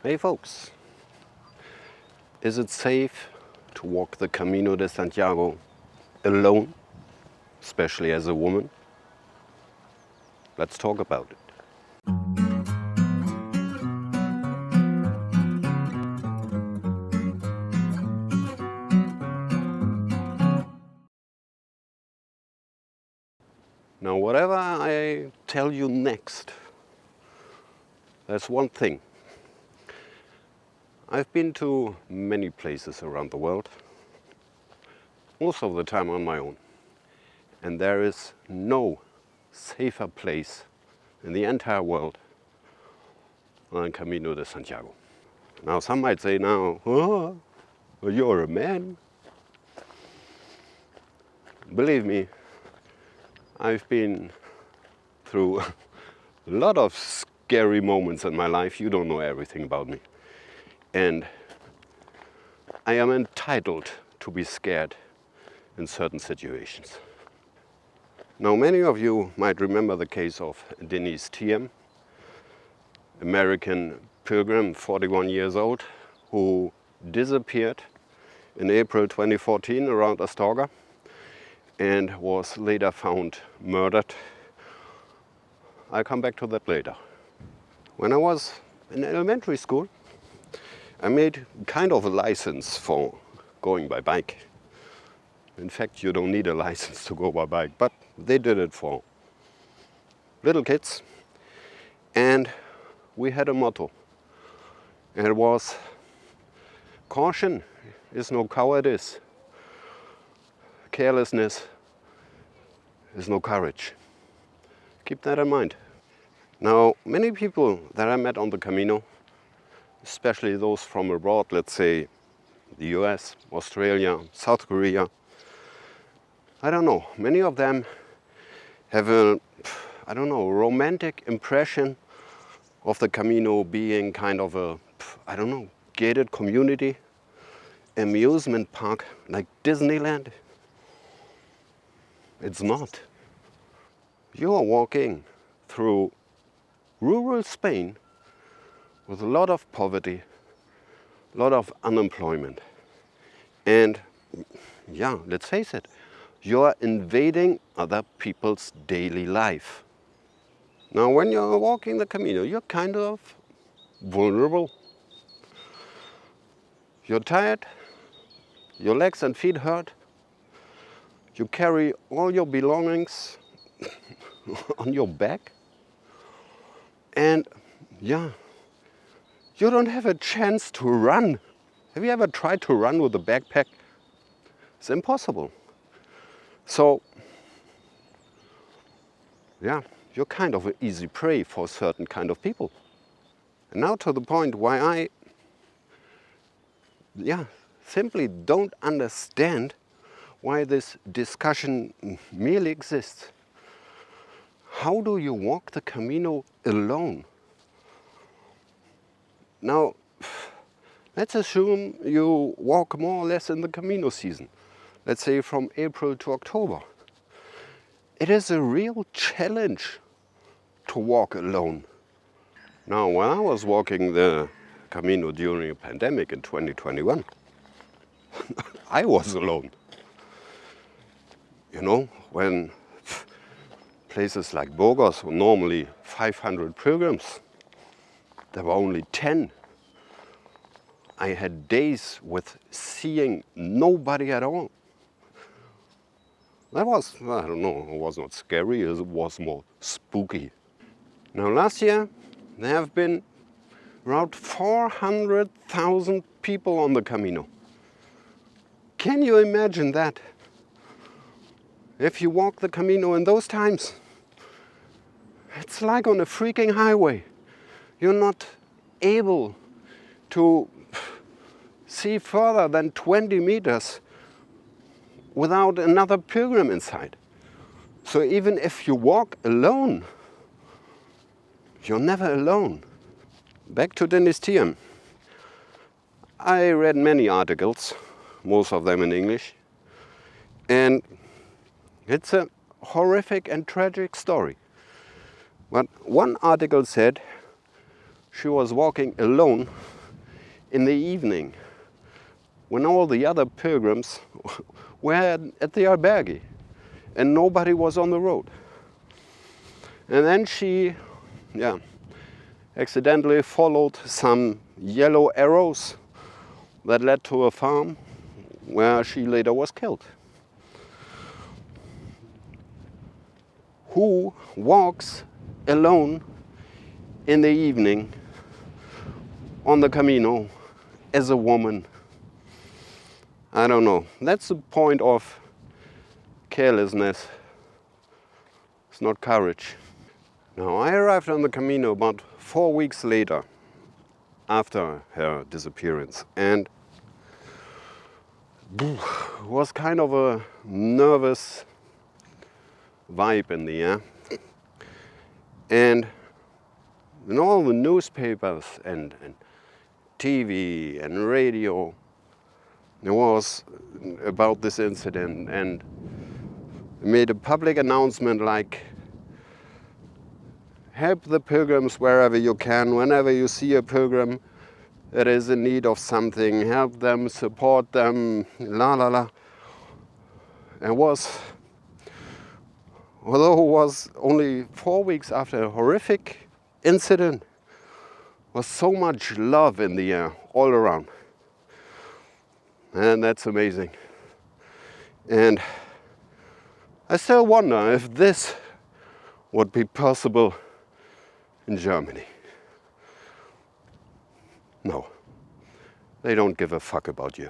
Hey folks, is it safe to walk the Camino de Santiago alone, especially as a woman? Let's talk about it. Now, whatever I tell you next, there's one thing. I've been to many places around the world, most of the time on my own. And there is no safer place in the entire world than Camino de Santiago. Now, some might say now, oh, well, you're a man. Believe me, I've been through a lot of scary moments in my life. You don't know everything about me. And I am entitled to be scared in certain situations. Now, many of you might remember the case of Denise Thiem, American pilgrim, 41 years old, who disappeared in April 2014 around Astorga and was later found murdered. I'll come back to that later. When I was in elementary school, I made kind of a license for going by bike. In fact, you don't need a license to go by bike, but they did it for little kids. And we had a motto, and it was, caution is no cowardice. Carelessness is no courage. Keep that in mind. Now, many people that I met on the Camino, especially those from abroad, let's say the US, Australia, South Korea, I don't know, many of them have a, romantic impression of the Camino being kind of a, gated community, amusement park like Disneyland. It's not. You are walking through rural Spain with a lot of poverty, a lot of unemployment. And yeah, let's face it, you are invading other people's daily life. Now, when you're walking the Camino, you're kind of vulnerable. You're tired, your legs and feet hurt, you carry all your belongings on your back, and yeah, you don't have a chance to run. Have you ever tried to run with a backpack? It's impossible. So, yeah, you're kind of an easy prey for certain kind of people. And now to the point why I simply don't understand why this discussion merely exists. How do you walk the Camino alone? Now, let's assume you walk more or less in the Camino season. Let's say from April to October. It is a real challenge to walk alone. Now, when I was walking the Camino during a pandemic in 2021, I was alone. You know, when places like Burgos were normally 500 pilgrims, there were only 10. I had days with seeing nobody at all. That was, it was not scary, it was more spooky. Now, last year, there have been around 400,000 people on the Camino. Can you imagine that? If you walk the Camino in those times, it's like on a freaking highway. You're not able to see further than 20 meters without another pilgrim inside. So even if you walk alone, you're never alone. Back to Denise Thiem. I read many articles, most of them in English, and it's a horrific and tragic story. But one article said she was walking alone in the evening, when all the other pilgrims were at the albergue and nobody was on the road. And then she, accidentally followed some yellow arrows that led to a farm where she later was killed. Who walks alone in the evening on the Camino as a woman? I don't know. That's a point of carelessness. It's not courage. Now, I arrived on the Camino about 4 weeks later after her disappearance, and it was kind of a nervous vibe in the air. And in all the newspapers and TV and radio, there was about this incident, and made a public announcement like, help the pilgrims wherever you can. Whenever you see a pilgrim that is in need of something, help them, support them, la. And although it was only 4 weeks after a horrific incident, was so much love in the air all around. And that's amazing. And I still wonder if this would be possible in Germany. No, they don't give a fuck about you.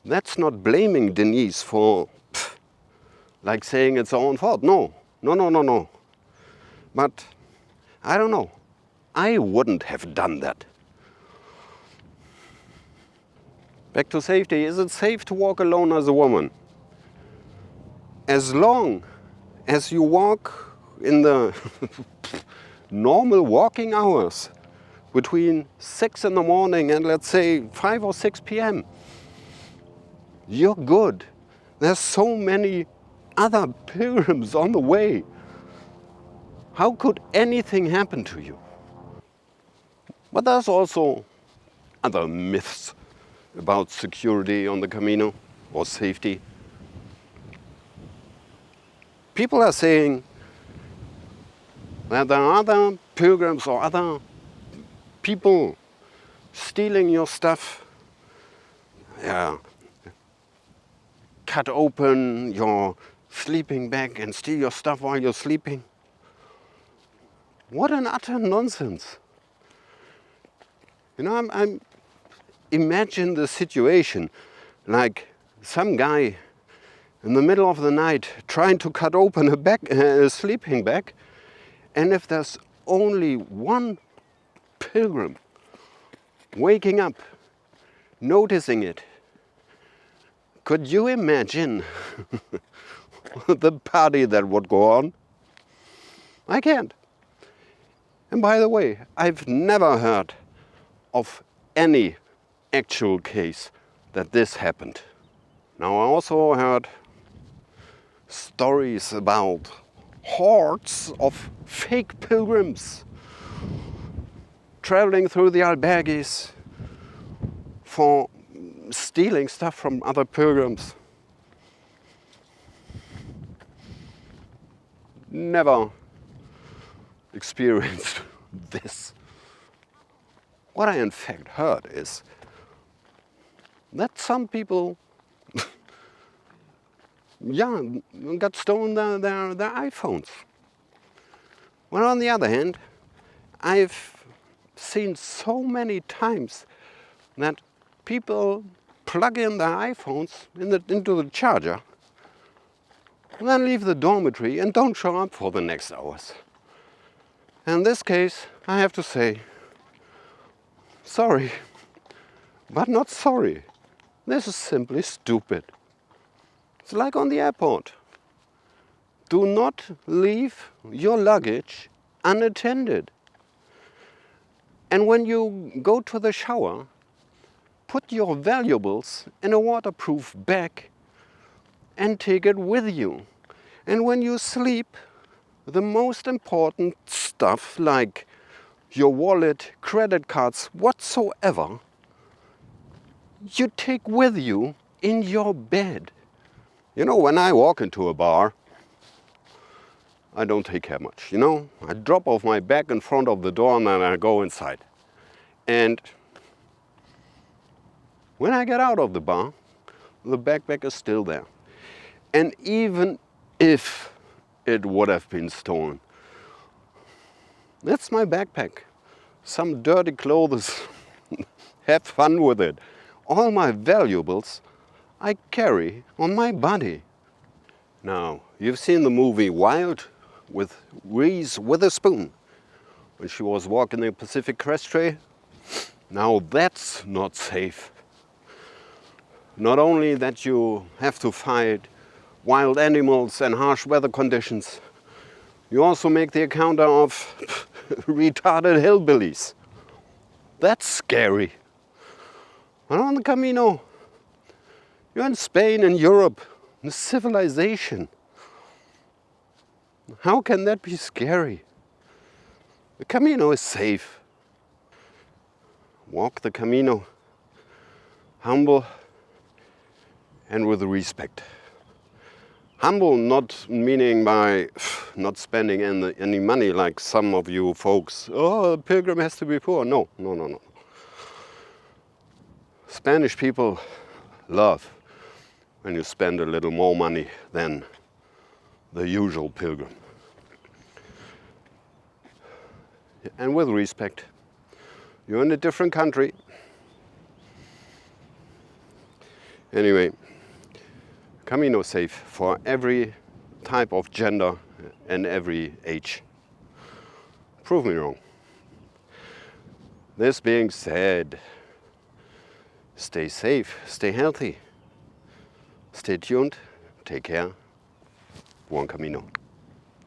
That's not blaming Denise for, like saying it's her own fault. No. But I don't know. I wouldn't have done that. Back to safety. Is it safe to walk alone as a woman? As long as you walk in the normal walking hours between 6 in the morning and let's say 5 or 6 p.m., you're good. There's so many other pilgrims on the way. How could anything happen to you? But there's also other myths about security on the Camino or safety. People are saying that there are other pilgrims or other people stealing your stuff. Cut open your sleeping bag and steal your stuff while you're sleeping. What an utter nonsense. You know, I'm imagine the situation like some guy in the middle of the night trying to cut open a sleeping bag, and if there's only one pilgrim waking up, noticing it, could you imagine the party that would go on? I can't. And by the way, I've never heard of any actual case that this happened. Now, I also heard stories about hordes of fake pilgrims traveling through the albergues for stealing stuff from other pilgrims. Never experienced this. What I in fact heard is that some people got stolen their iPhones. Well, on the other hand, I've seen so many times that people plug in their iPhones into the charger and then leave the dormitory and don't show up for the next hours. In this case, I have to say, sorry, but not sorry. This is simply stupid. It's like on the airport. Do not leave your luggage unattended. And when you go to the shower, put your valuables in a waterproof bag and take it with you. And when you sleep, the most important stuff like your wallet, credit cards, whatsoever, you take with you in your bed. You know, when I walk into a bar, I don't take care much, you know? I drop off my bag in front of the door and then I go inside. And when I get out of the bar, the backpack is still there. And even if it would have been stolen, that's my backpack. Some dirty clothes, have fun with it. All my valuables I carry on my body. Now, you've seen the movie Wild with Reese Witherspoon when she was walking the Pacific Crest Trail. Now that's not safe. Not only that you have to fight wild animals and harsh weather conditions, you also make the encounter of retarded hillbillies. That's scary. And on the Camino, you're in Spain and Europe, in civilization. How can that be scary? The Camino is safe. Walk the Camino, humble and with respect. Humble not meaning by not spending any money like some of you folks. Oh, a pilgrim has to be poor. No. Spanish people love when you spend a little more money than the usual pilgrim. And with respect. You're in a different country. Anyway, Camino safe for every type of gender and every age. Prove me wrong. This being said, stay safe, stay healthy, stay tuned, take care. Buen Camino.